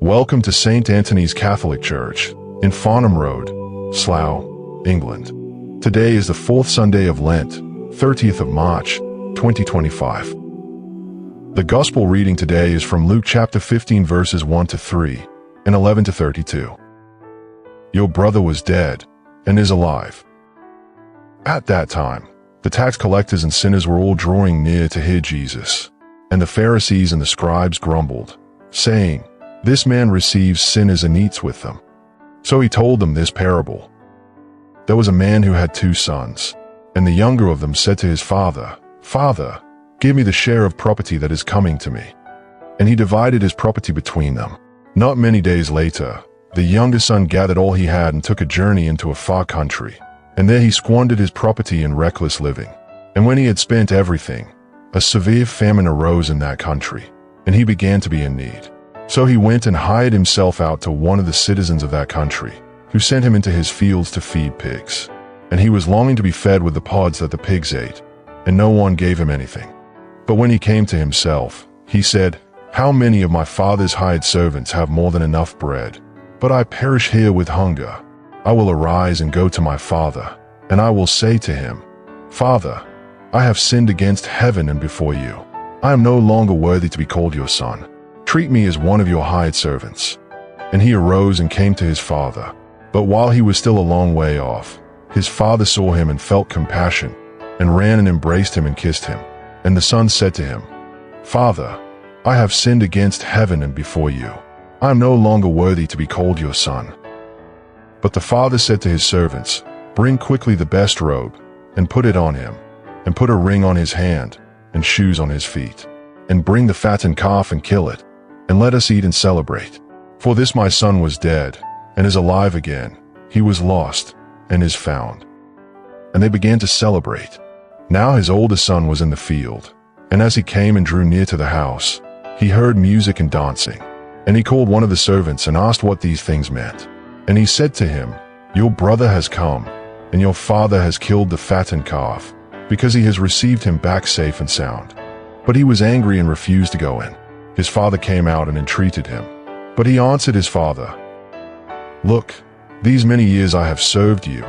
Welcome to St. Anthony's Catholic Church in Farnham Road, Slough, England. Today is the fourth Sunday of Lent, 30th of March, 2025. The Gospel reading today is from Luke chapter 15 verses 1 to 3 and 11 to 32. Your brother was dead and is alive. At that time, the tax collectors and sinners were all drawing near to hear Jesus, and the Pharisees and the scribes grumbled, saying, "This man receives sinners and eats with them." So he told them this parable. There was a man who had 2 sons, and the younger of them said to his father, "Father, give me the share of property that is coming to me." And he divided his property between them. Not many days later, the younger son gathered all he had and took a journey into a far country, and there he squandered his property in reckless living. And when he had spent everything, a severe famine arose in that country, and he began to be in need. So he went and hired himself out to one of the citizens of that country, who sent him into his fields to feed pigs. And he was longing to be fed with the pods that the pigs ate, and no one gave him anything. But when he came to himself, he said, "How many of my father's hired servants have more than enough bread? But I perish here with hunger. I will arise and go to my father, and I will say to him, 'Father, I have sinned against heaven and before you. I am no longer worthy to be called your son. Treat me as one of your hired servants.' And he arose and came to his father. But while he was still a long way off, his father saw him and felt compassion, and ran and embraced him and kissed him. And the son said to him, 'Father, I have sinned against heaven and before you. I am no longer worthy to be called your son.' But the father said to his servants, 'Bring quickly the best robe, and put it on him, and put a ring on his hand, and shoes on his feet. And bring the fattened calf and kill it, and let us eat and celebrate. For this my son was dead, and is alive again. He was lost, and is found.' And they began to celebrate. Now his older son was in the field, and as he came and drew near to the house, he heard music and dancing. And he called one of the servants and asked what these things meant. And he said to him, 'Your brother has come, and your father has killed the fattened calf, because he has received him back safe and sound.' But he was angry and refused to go in. His father came out and entreated him. But he answered his father, 'Look, these many years I have served you,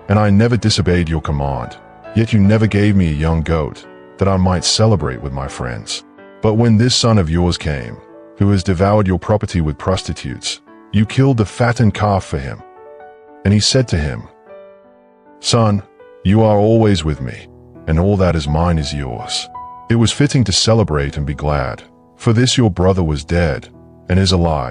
and I never disobeyed your command. Yet you never gave me a young goat, that I might celebrate with my friends. But when this son of yours came, who has devoured your property with prostitutes, you killed the fattened calf for him.' And he said to him, 'Son, you are always with me, and all that is mine is yours. It was fitting to celebrate and be glad, for this your brother was dead, and is alive.'